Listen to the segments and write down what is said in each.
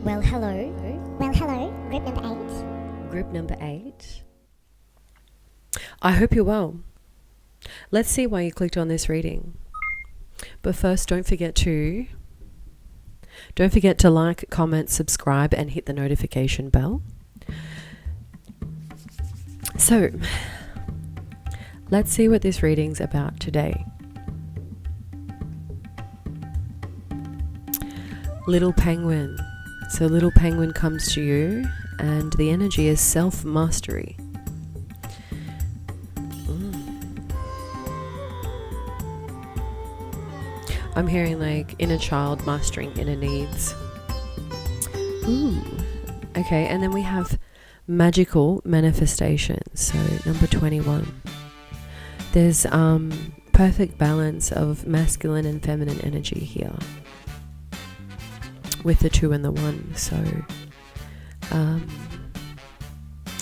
Well, hello. Group number 8. Group number 8. I hope you're well. Let's see why you clicked on this reading. But first, don't forget to like, comment, subscribe, and hit the notification bell. So, let's see what this reading's about today. Little Penguin. So Little Penguin comes to you, and the energy is self-mastery. I'm hearing like inner child mastering inner needs. Ooh. Okay, and then we have magical manifestation. So number 21. There's perfect balance of masculine and feminine energy here, with the 2 and the 1. So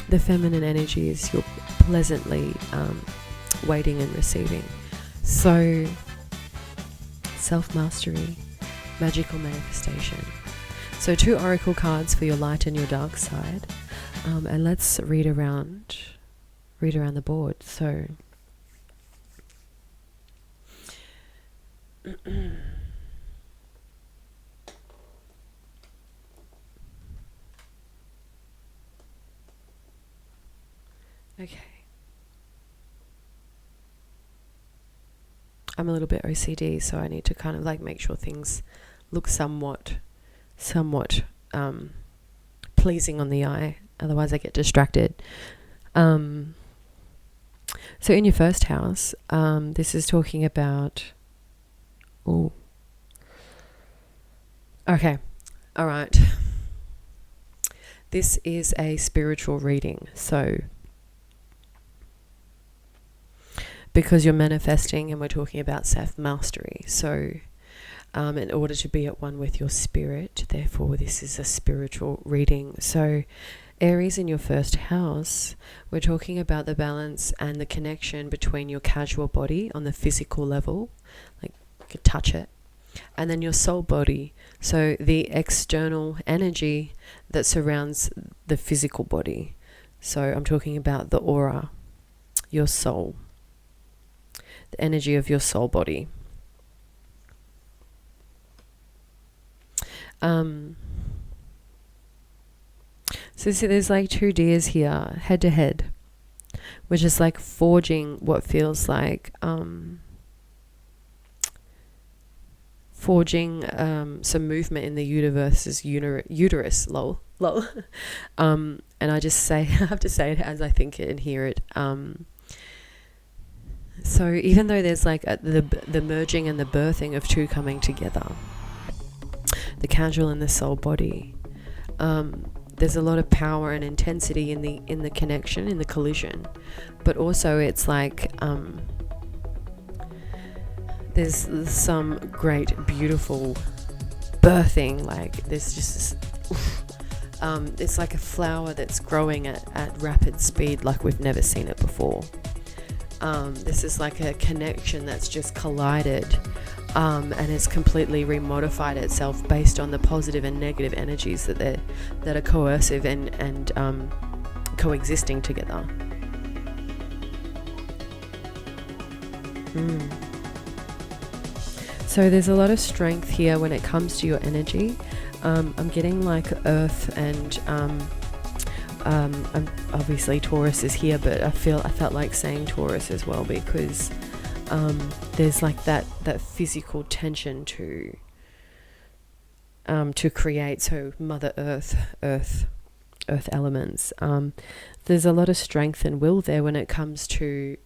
the feminine energy is you're pleasantly waiting and receiving. So self-mastery, magical manifestation. So 2 oracle cards for your light and your dark side. And let's read around the board. So okay. I'm a little bit OCD, so I need to kind of like make sure things look somewhat pleasing on the eye. Otherwise I get distracted. So in your first house, this is talking about... Ooh. Okay. All right. This is a spiritual reading. So because you're manifesting and we're talking about self-mastery. So in order to be at one with your spirit, therefore this is a spiritual reading. So Aries, in your first house, we're talking about the balance and the connection between your casual body on the physical level, like you could touch it, and then your soul body, so the external energy that surrounds the physical body. So I'm talking about the aura, your soul, the energy of your soul body. So see, there's like 2 deers here, head to head, which is like forging what feels like some movement in the universe's uterus. Lol. And I have to say it as I think it and hear it. So even though there's like the merging and the birthing of 2 coming together, the casual and the soul body, there's a lot of power and intensity in the connection, in the collision, but also it's like there's some great beautiful birthing. Like there's just this, it's like a flower that's growing at rapid speed, like we've never seen it before. This is like a connection that's just collided, and it's completely remodified itself based on the positive and negative energies that are coercive and coexisting together. So there's a lot of strength here when it comes to your energy. I'm getting like Earth and obviously Taurus is here, but I felt like saying Taurus as well because there's like that physical tension to create. So Mother Earth elements. There's a lot of strength and will there when it comes to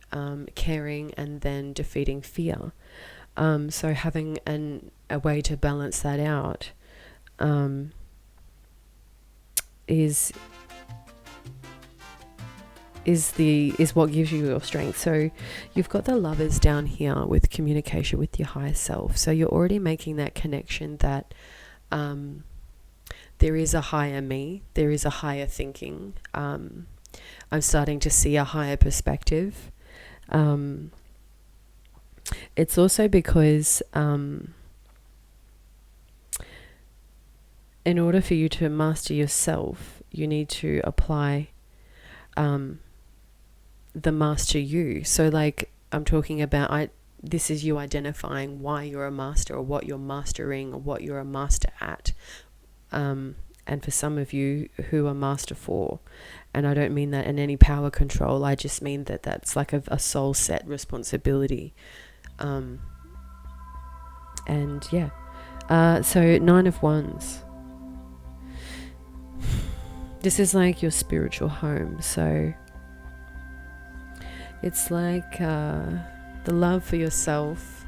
caring and then defeating fear. So having a way to balance that out is what gives you your strength. So you've got the Lovers down here with communication with your higher self. So you're already making that connection that there is a higher me, there is a higher thinking. I'm starting to see a higher perspective. It's also because in order for you to master yourself, you need to apply the master you. So like I'm talking about, this is you identifying why you're a master, or what you're mastering, or what you're a master at. And for some of you, who are master for. And I don't mean that in any power control. I just mean that that's like a soul set responsibility. And yeah. So 9 of Wands. This is like your spiritual home. So it's like the love for yourself.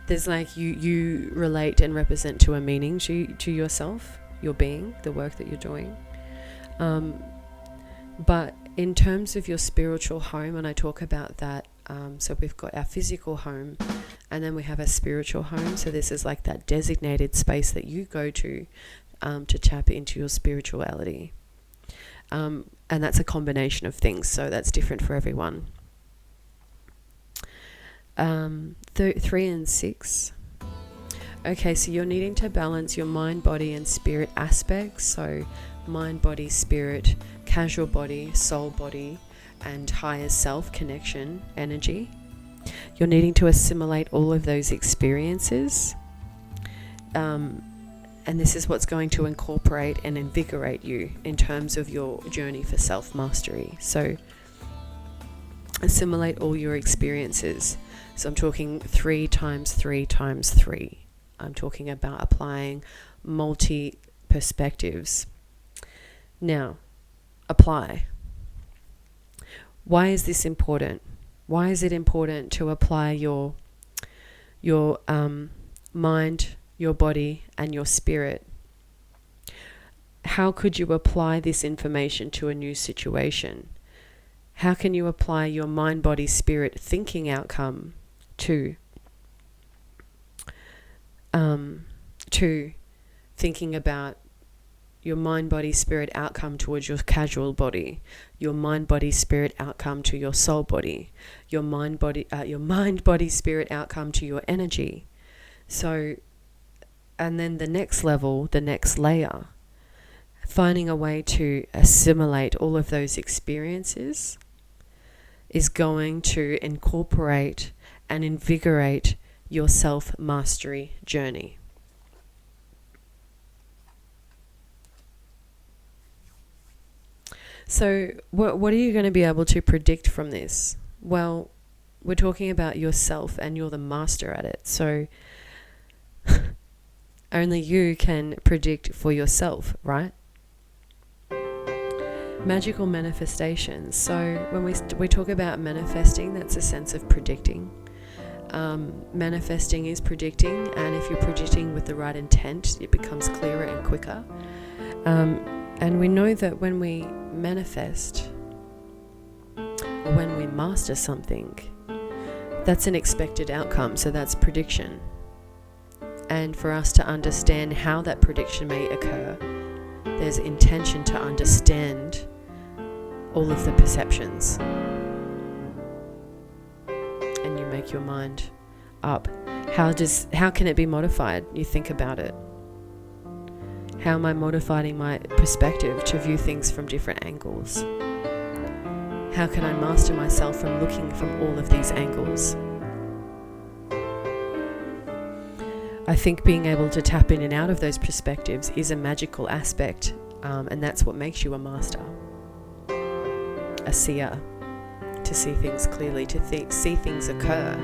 There's like you relate and represent to a meaning to yourself, your being, the work that you're doing. But in terms of your spiritual home, and I talk about that, so we've got our physical home, and then we have a spiritual home. So this is like that designated space that you go to tap into your spirituality. And that's a combination of things, so that's different for everyone. 3 and 6. Okay, so you're needing to balance your mind, body, and spirit aspects. So mind, body, spirit, casual body, soul body, and higher self connection energy. You're needing to assimilate all of those experiences. And this is what's going to incorporate and invigorate you in terms of your journey for self-mastery. So assimilate all your experiences. So I'm talking 3 times 3 times 3. I'm talking about applying multi-perspectives. Now, apply. Why is this important? Why is it important to apply your mind, your body, and your spirit? How could you apply this information to a new situation? How can you apply your mind, body, spirit thinking outcome to thinking about your mind, body, spirit outcome towards your casual body, your mind, body, spirit outcome to your soul body, your mind, body, spirit outcome to your energy. So, and then the next level, the next layer, finding a way to assimilate all of those experiences is going to incorporate and invigorate your self-mastery journey. So what are you going to be able to predict from this? Well, we're talking about yourself, and you're the master at it. So only you can predict for yourself, right? Magical manifestations. So when we talk about manifesting, that's a sense of predicting. Manifesting is predicting, and if you're predicting with the right intent, it becomes clearer and quicker. And we know that when we manifest, or when we master something, that's an expected outcome, so that's prediction. And for us to understand how that prediction may occur, there's intention to understand all of the perceptions. And you make your mind up. How can it be modified? You think about it. How am I modifying my perspective to view things from different angles? How can I master myself from looking from all of these angles? I think being able to tap in and out of those perspectives is a magical aspect, and that's what makes you a master, a seer, to see things clearly, to see things occur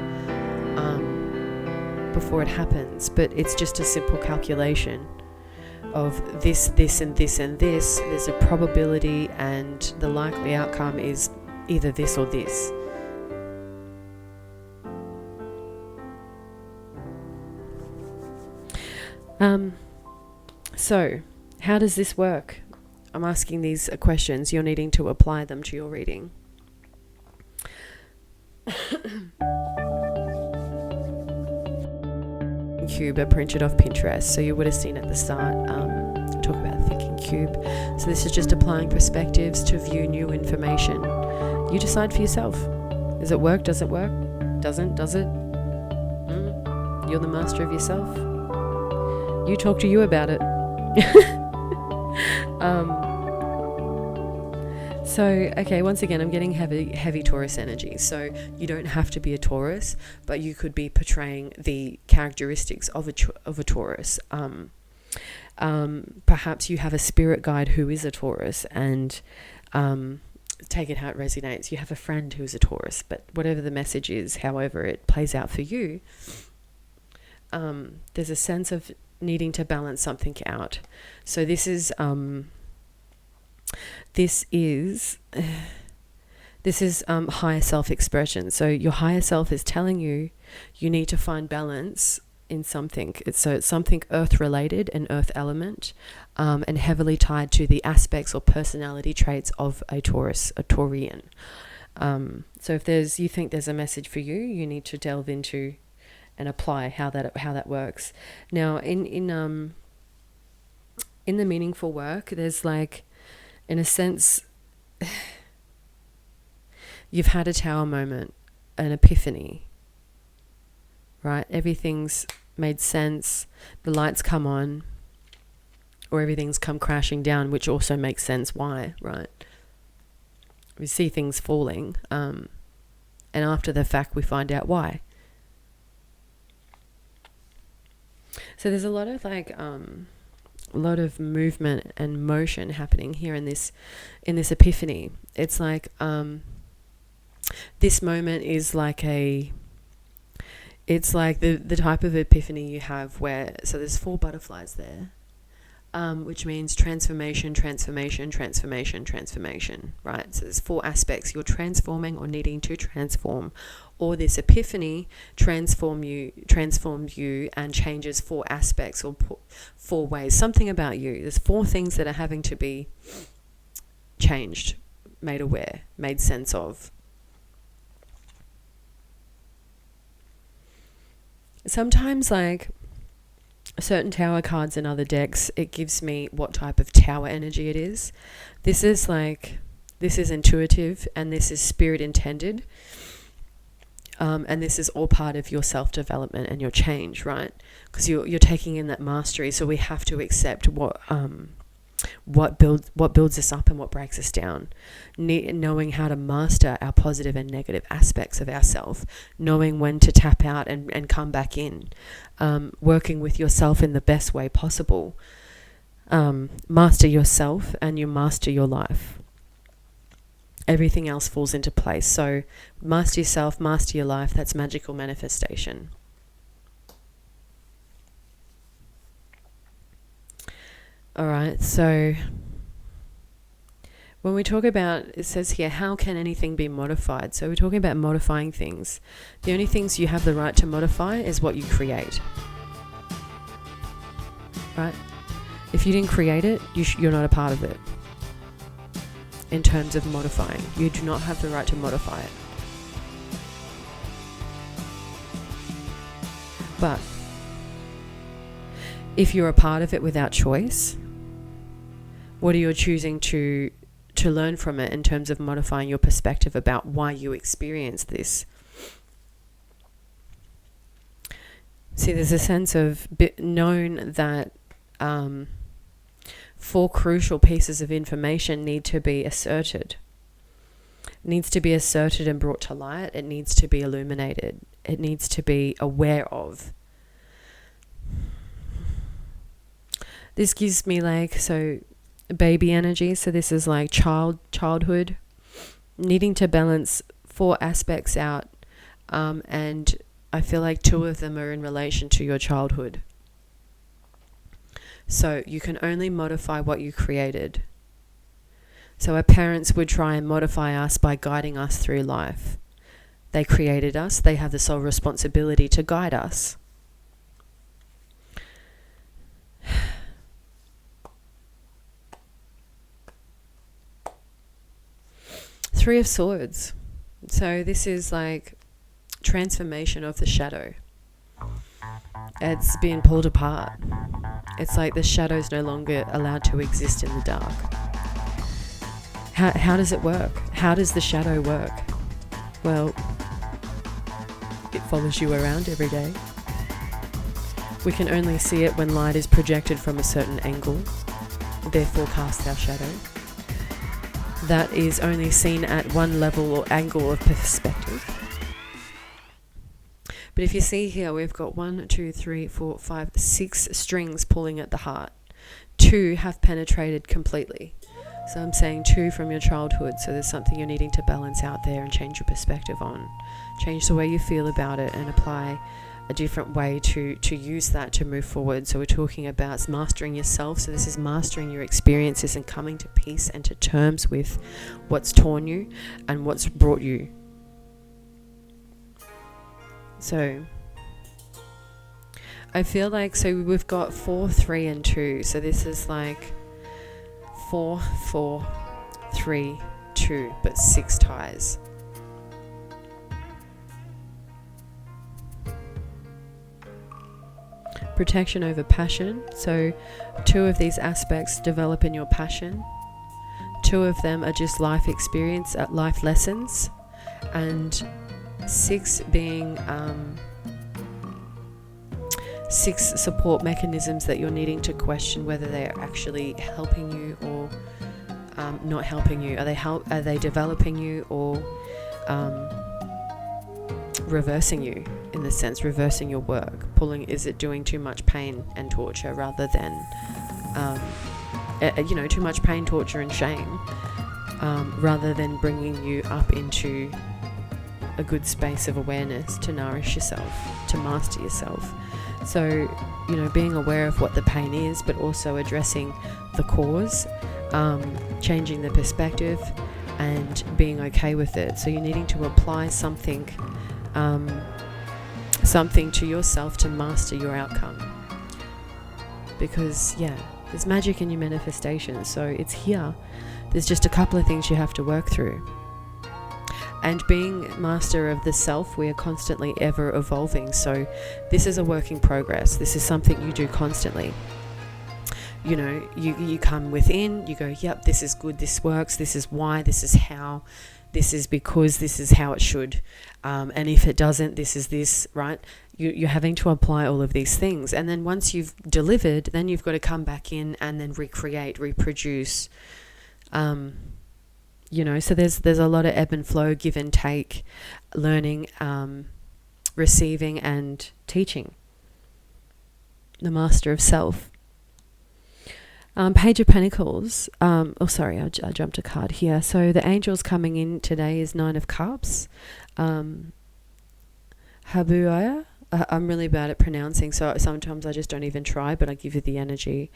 before it happens. But it's just a simple calculation of this, and this, and this. There's a probability, and the likely outcome is either this or this. So how does this work? I'm asking these questions. You're needing to apply them to your reading. Cube are printed off Pinterest, so you would have seen at the start talk about the thinking cube. So this is just applying perspectives to view new information. You decide for yourself. Does it work? Does it work? Doesn't, does it? You're the master of yourself. You talk to you about it. So, okay, once again, I'm getting heavy Taurus energy. So you don't have to be a Taurus, but you could be portraying the characteristics of a Taurus. Perhaps you have a spirit guide who is a Taurus, and take it how it resonates. You have a friend who's a Taurus, but whatever the message is, however it plays out for you, there's a sense of needing to balance something out. So this is higher self-expression. So your higher self is telling you need to find balance in something. So it's something earth-related, an earth element, and heavily tied to the aspects or personality traits of a Taurus, a Taurian. So if you think there's a message for you, you need to delve into and apply how that works. Now, in the meaningful work, there's like, in a sense, you've had a tower moment, an epiphany, right? Everything's made sense. The lights come on, or everything's come crashing down, which also makes sense why, right? We see things falling, and after the fact, we find out why. So there's a lot of movement and motion happening here in this epiphany. It's like this moment is like it's like the type of epiphany you have where, so there's 4 butterflies there, which means transformation, right? So there's 4 aspects. You're transforming or needing to transform, or this epiphany transforms you and changes 4 aspects or 4 ways, something about you. There's 4 things that are having to be changed, made aware, made sense of. Sometimes, like certain tower cards in other decks, it gives me what type of tower energy it is. This is intuitive, and this is spirit intended. And this is all part of your self-development and your change, right? Because you're taking in that mastery. So we have to accept what builds us up and what breaks us down. Knowing how to master our positive and negative aspects of ourselves. Knowing when to tap out and come back in. Working with yourself in the best way possible. Master yourself and you master your life. Everything else falls into place. So master yourself, master your life. That's magical manifestation. All right, so when we talk about, it says here, how can anything be modified? So we're talking about modifying things. The only things you have the right to modify is what you create. Right? If you didn't create it, you're not a part of it. In terms of modifying, you do not have the right to modify it. But if you're a part of it without choice, what are you choosing to learn from it in terms of modifying your perspective about why you experience this? See, there's a sense of known that 4 crucial pieces of information need to be asserted. It needs to be asserted and brought to light. It needs to be illuminated. It needs to be aware of. This gives me baby energy. So this is like childhood, needing to balance 4 aspects out. And I feel like 2 of them are in relation to your childhood. So you can only modify what you created. So our parents would try and modify us by guiding us through life. They created us. They have the sole responsibility to guide us. Three of Swords. So this is like transformation of the shadow. It's being pulled apart. It's like the shadow's no longer allowed to exist in the dark. How does it work? How does the shadow work? Well, it follows you around every day. We can only see it when light is projected from a certain angle, therefore casts our shadow. That is only seen at one level or angle of perspective. But if you see here, we've got 1, 2, 3, 4, 5, 6 strings pulling at the heart. 2 have penetrated completely. So I'm saying 2 from your childhood. So there's something you're needing to balance out there and change your perspective on. Change the way you feel about it and apply a different way to use that to move forward. So we're talking about mastering yourself. So this is mastering your experiences and coming to peace and to terms with what's torn you and what's brought you. So I feel like, so we've got 4, 3 and 2. So this is like 4, 4, 3, 2, but 6 ties. Protection over passion. So 2 of these aspects develop in your passion. 2 of them are just life experience, life lessons. And 6 being 6 support mechanisms that you're needing to question whether they're actually helping you or not helping you. Are they developing you or reversing you, in the sense reversing your work, is it doing too much pain and torture rather than too much pain, torture and shame, rather than bringing you up into a good space of awareness to nourish yourself, to master yourself. So being aware of what the pain is, but also addressing the cause, changing the perspective and being okay with it. So you're needing to apply something to yourself to master your outcome, because there's magic in your manifestation. So it's here. There's just a couple of things you have to work through. And being master of the self, we are constantly ever evolving. So this is a work in progress. This is something you do constantly. You come within, you go, yep, this is good, this works, this is why, this is how, this is because, this is how it should. And if it doesn't, this is this, right? You're having to apply all of these things. And then once you've delivered, then you've got to come back in and then recreate, reproduce. So there's a lot of ebb and flow, give and take, learning, receiving and teaching. The master of self. Page of Pentacles. I jumped a card here. So the angels coming in today is 9 of Cups. Habuaya. I'm really bad at pronouncing, so sometimes I just don't even try, but I give you the energy.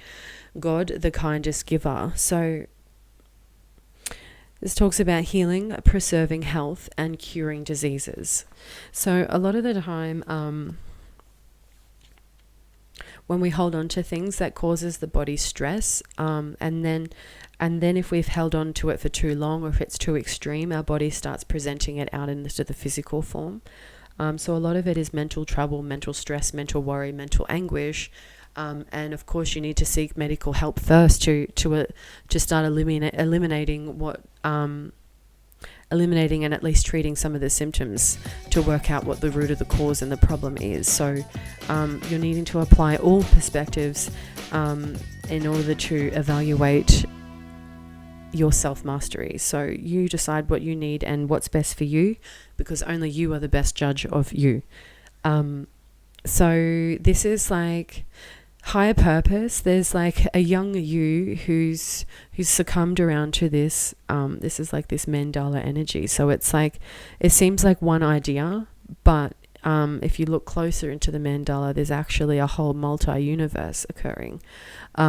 God, the kindest giver. So this talks about healing, preserving health, and curing diseases. So a lot of the time, when we hold on to things, that causes the body stress, and then if we've held on to it for too long, or if it's too extreme, our body starts presenting it out into the physical form. So a lot of it is mental trouble, mental stress, mental worry, mental anguish. And of course you need to seek medical help first to start eliminating and at least treating some of the symptoms to work out what the root of the cause and the problem is. So you're needing to apply all perspectives in order to evaluate your self-mastery. So you decide what you need and what's best for you, because only you are the best judge of you. So this is like higher purpose. There's like a young you who's succumbed around to this. This is like this mandala energy. So it's like, it seems like one idea, but if you look closer into the mandala, there's actually a whole multi-universe occurring.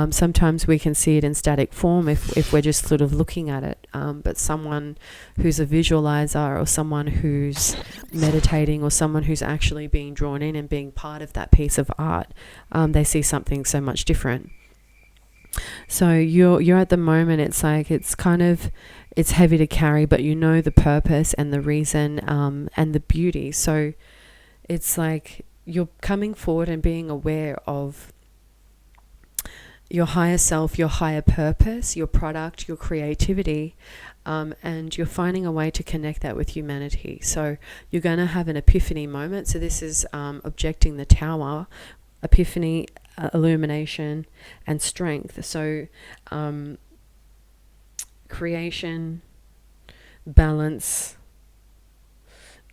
Sometimes we can see it in static form if we're just sort of looking at it, but someone who's a visualizer, or someone who's meditating, or someone who's actually being drawn in and being part of that piece of art, they see something so much different. So you're at the moment, it's like it's heavy to carry, but you know the purpose and the reason and the beauty. So it's like you're coming forward and being aware of your higher self, your higher purpose, your product, your creativity, and you're finding a way to connect that with humanity. So you're going to have an epiphany moment. So this is objecting the tower, epiphany, illumination, and strength. So creation, balance,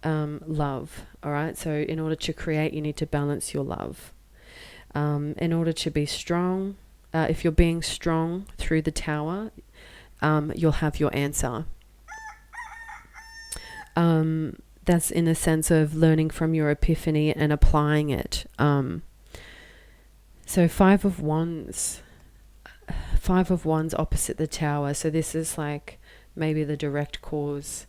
love. All right. So in order to create, you need to balance your love. In order to be strong, if you're being strong through the tower, you'll have your answer. That's in a sense of learning from your epiphany and applying it. So Five of Wands opposite the tower. So this is like maybe the direct cause.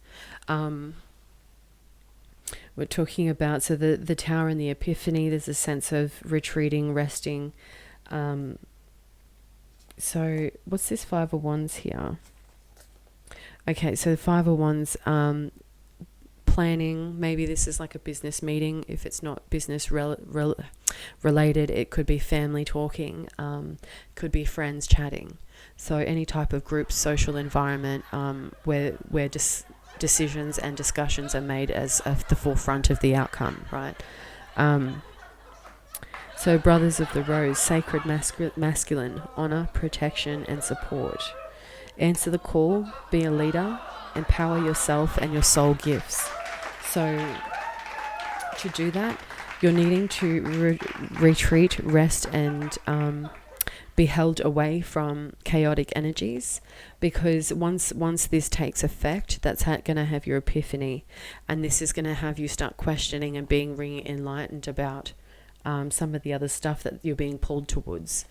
We're talking about, so the tower and the epiphany, there's a sense of retreating, resting. So what's this Five of Wands here? Okay, so the Five of Wands, planning. Maybe this is like a business meeting. If it's not business related, it could be family talking, could be friends chatting. So any type of group, social environment where decisions and discussions are made as the forefront of the outcome, right? So Brothers of the Rose, sacred masculine, honor, protection, and support. Answer the call, be a leader, empower yourself and your soul gifts. So to do that, you're needing to retreat, rest, and be held away from chaotic energies, because once this takes effect, that's going to have your epiphany, and this is going to have you start questioning and being re-enlightened about some of the other stuff that you're being pulled towards.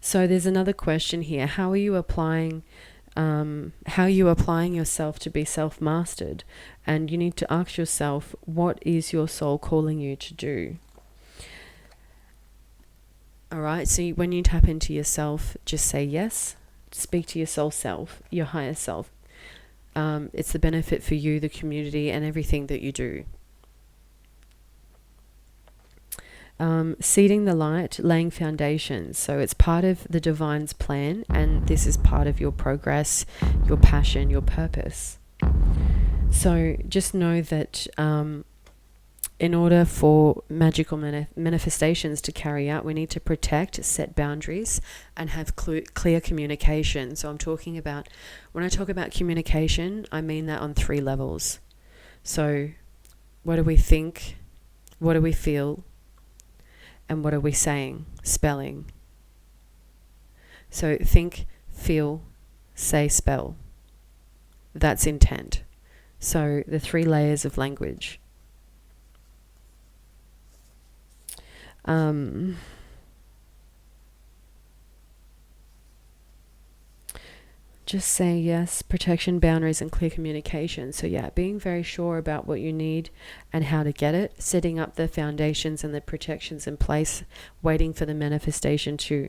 So there's another question here. How are you applying yourself to be self-mastered? And you need to ask yourself, what is your soul calling you to do? All right, so when you tap into yourself, just say yes. Speak to your soul self, your higher self. It's the benefit for you, the community, and everything that you do. Seeding the light, laying foundations. So it's part of the divine's plan, and this is part of your progress, your passion, your purpose. So just know that in order for magical manifestations to carry out, we need to protect, set boundaries, and have clear communication. So I'm talking about, when I talk about communication, I mean that on 3 levels. So what do we think? What do we feel? And what are we saying? Spelling. So think, feel, say, spell. That's intent. So the 3 layers of language. Just say yes, protection, boundaries, and clear communication. So yeah, being very sure about what you need and how to get it, setting up the foundations and the protections in place, waiting for the manifestation to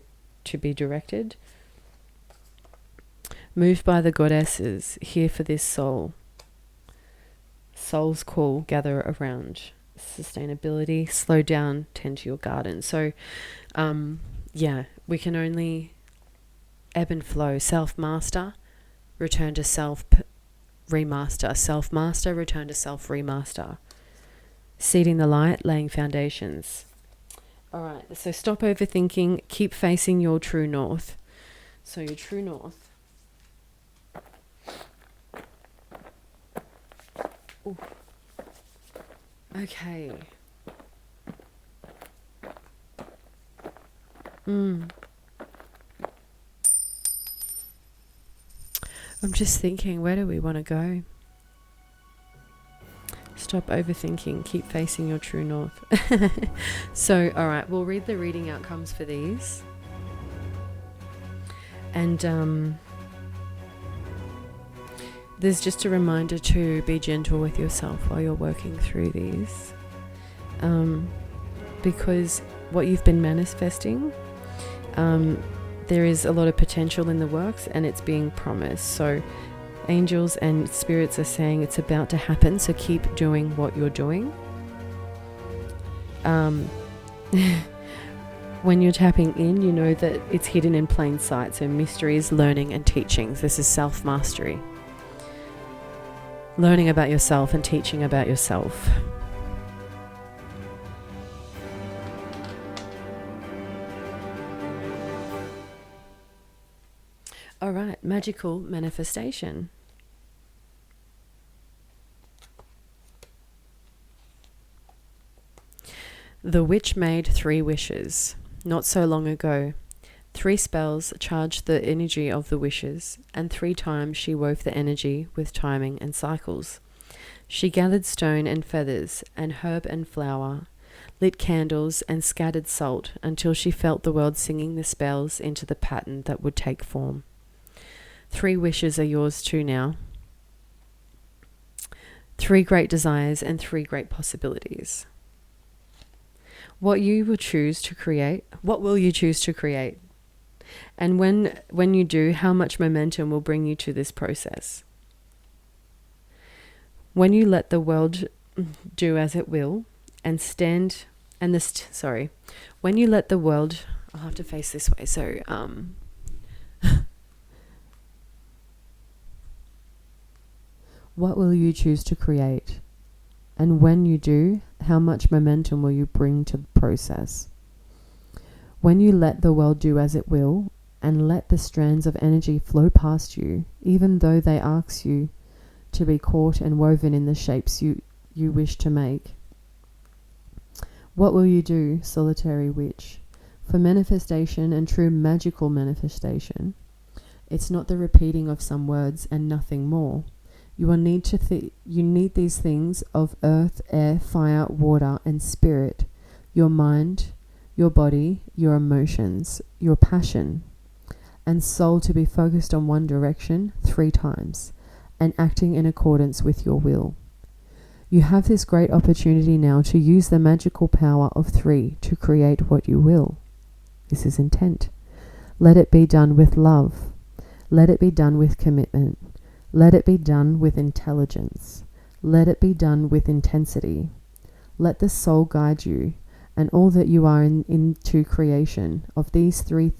be directed. Moved by the goddesses, here for this soul. Soul's call, gather around. Sustainability, slow down, tend to your garden. So yeah, we can only ebb and flow. Self-master, return to self-remaster. Self-master, return to self-remaster. Seeding the light, laying foundations. All right, so stop overthinking. Keep facing your true north. So your true north. Ooh. Okay. I'm just thinking, where do we want to go? Stop overthinking. Keep facing your true north. So, all right, we'll read the reading outcomes for these. And there's just a reminder to be gentle with yourself while you're working through these. Because what you've been manifesting, there is a lot of potential in the works, and it's being promised. So angels and spirits are saying it's about to happen, so keep doing what you're doing. When you're tapping in, you know that it's hidden in plain sight. So mysteries, learning and teachings. This is self-mastery. Learning about yourself and teaching about yourself. All right, magical manifestation. The witch made 3 wishes. Not so long ago, 3 spells charged the energy of the wishes, and 3 times she wove the energy with timing and cycles. She gathered stone and feathers, and herb and flower, lit candles and scattered salt until she felt the world singing the spells into the pattern that would take form. 3 wishes are yours too now. 3 great desires and 3 great possibilities. What you will choose to create, what will you choose to create? And when you do, how much momentum will bring you to this process? When you let the world do as it will and stand, and this, when you let the world, I'll have to face this way, so, what will you choose to create? And when you do, how much momentum will you bring to the process? When you let the world do as it will, and let the strands of energy flow past you, even though they ask you to be caught and woven in the shapes you wish to make. What will you do, solitary witch? For manifestation and true magical manifestation, it's not the repeating of some words and nothing more. You will need you need these things of earth, air, fire, water, and spirit, your mind, your body, your emotions, your passion, and soul to be focused on one direction 3 times, and acting in accordance with your will. You have this great opportunity now to use the magical power of 3 to create what you will. This is intent. Let it be done with love. Let it be done with commitment. Let it be done with intelligence. Let it be done with intensity. Let the soul guide you, and all that you are into creation of these three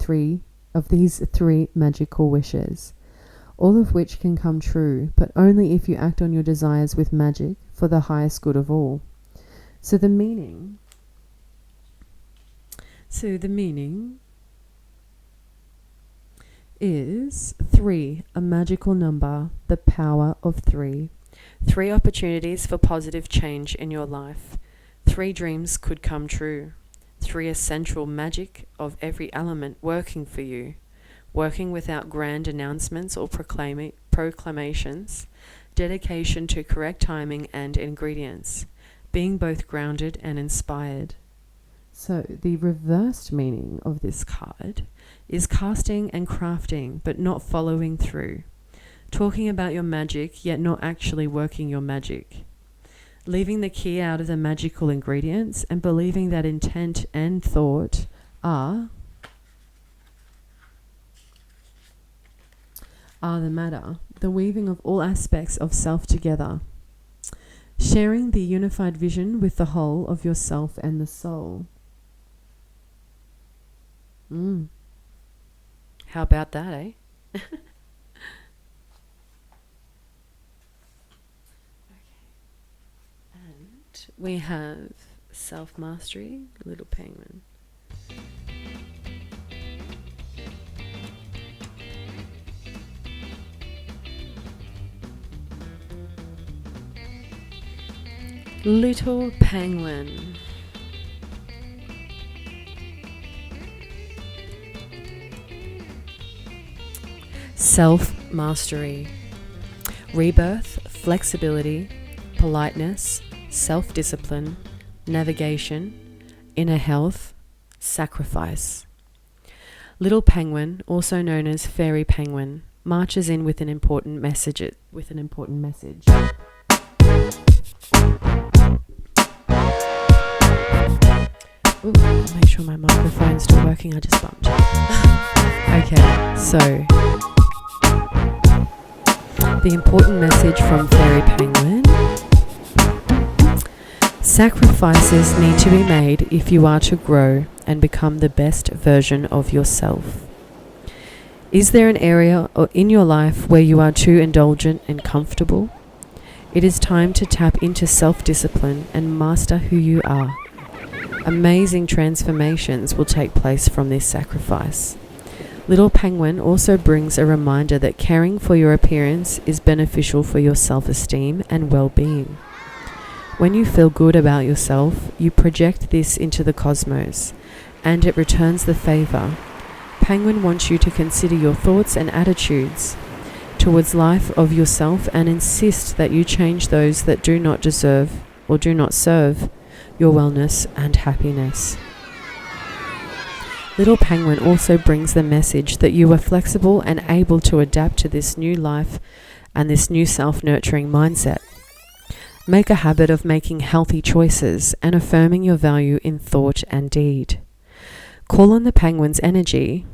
magical wishes, all of which can come true, but only if you act on your desires with magic for the highest good of all. So the meaning is 3, a magical number, the power of 3. 3 opportunities for positive change in your life. 3 dreams could come true. 3 essential magic of every element working for you, working without grand announcements or proclamations, dedication to correct timing and ingredients, being both grounded and inspired. So the reversed meaning of this card is casting and crafting, but not following through. Talking about your magic, yet not actually working your magic. Leaving the key out of the magical ingredients and believing that intent and thought are the matter. The weaving of all aspects of self together. Sharing the unified vision with the whole of yourself and the soul. How about that, eh? Okay. And we have self-mastery, little penguin. Little penguin. Self-mastery, rebirth, flexibility, politeness, self-discipline, navigation, inner health, sacrifice. Little penguin, also known as fairy penguin, marches in with an important message. Ooh, make sure my microphone's still working. I just bumped. Okay, so the important message from Fairy Penguin. Sacrifices need to be made if you are to grow and become the best version of yourself. Is there an area in your life where you are too indulgent and comfortable? It is time to tap into self-discipline and master who you are. Amazing transformations will take place from this sacrifice. Little Penguin also brings a reminder that caring for your appearance is beneficial for your self-esteem and well-being. When you feel good about yourself, you project this into the cosmos, and it returns the favor. Penguin wants you to consider your thoughts and attitudes towards life of yourself and insist that you change those that do not deserve or do not serve your wellness and happiness. Little Penguin also brings the message that you are flexible and able to adapt to this new life and this new self-nurturing mindset. Make a habit of making healthy choices and affirming your value in thought and deed. Call on the Penguin's energy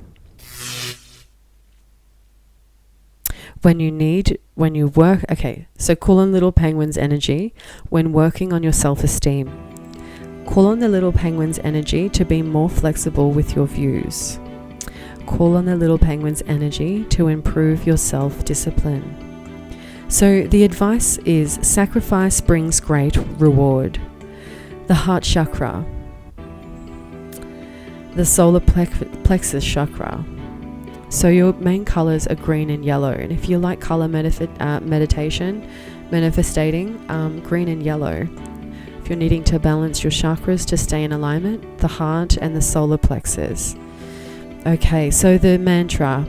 when you work. Okay, so call on Little Penguin's energy when working on your self-esteem. Call on the Little Penguin's energy to be more flexible with your views. Call on the Little Penguin's energy to improve your self-discipline. So the advice is sacrifice brings great reward. The heart chakra, the solar plexus chakra. So your main colors are green and yellow. And if you like color manifestating, green and yellow. If you're needing to balance your chakras to stay in alignment, the heart and the solar plexus. Okay, so the mantra,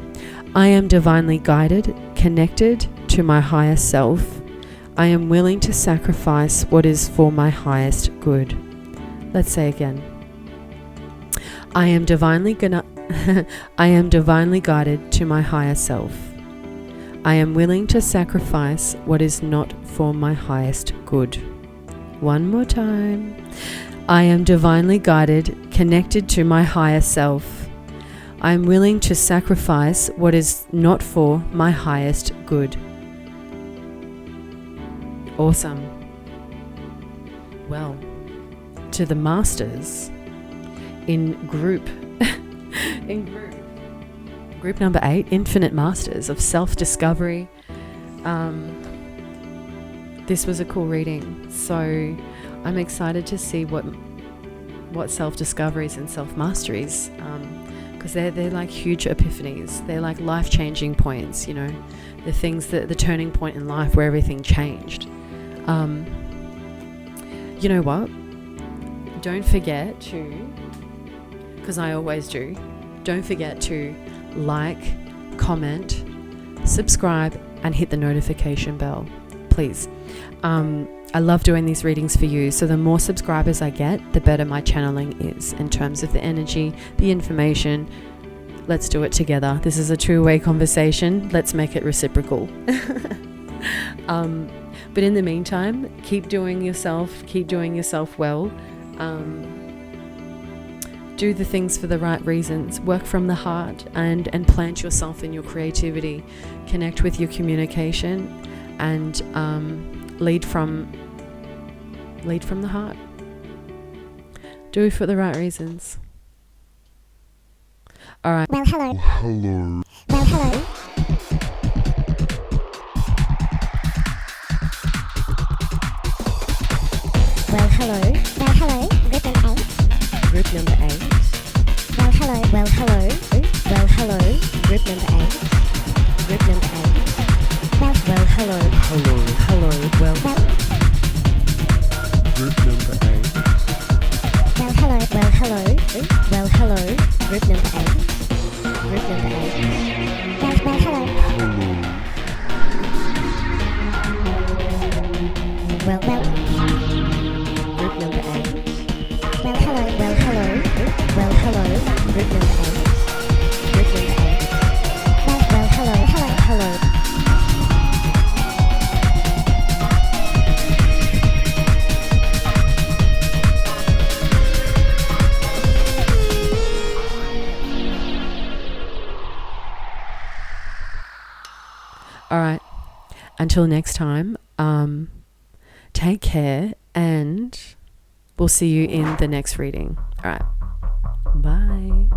I am divinely guided, connected to my higher self. I am willing to sacrifice what is for my highest good. Let's say again. I am divinely guided to my higher self. I am willing to sacrifice what is not for my highest good. One more time. I am divinely guided, connected to my higher self. I am willing to sacrifice what is not for my highest good. Awesome. Well, to the masters in group number 8, Infinite Masters of Self-Discovery. This was a cool reading, so I'm excited to see what self-discoveries and self-masteries, because they're like huge epiphanies. They're like life-changing points, the things that the turning point in life where everything changed. You know what? Don't forget to, because I always do, don't forget to like, comment, subscribe, and hit the notification bell, please. I love doing these readings for you, so the more subscribers I get, the better my channeling is in terms of the energy, the information. Let's do it together. This is a two-way conversation. Let's make it reciprocal. But in the meantime, keep doing yourself well. Do the things for the right reasons. Work from the heart and plant yourself in your creativity. Connect with your communication and lead from the heart. Do it for the right reasons. All right. Well, hello. Hello. Well, hello. Well, hello. Well, hello. Group number 8. Well, hello. Well, hello. Well, hello. Group number 8. Group number 8. Well, hello. Hello. Hello. Well, Group number 8. Well, hello. Well, hello. Well, hello. Group number 8. Group number 8. Well, hello. Hello. Well, group number 8. Well, hello. Well, hello. Well, hello. Group number 8. Group number 8. Well, hello. Hello. all right. Until next time, take care and we'll see you in the next reading. All right. Bye.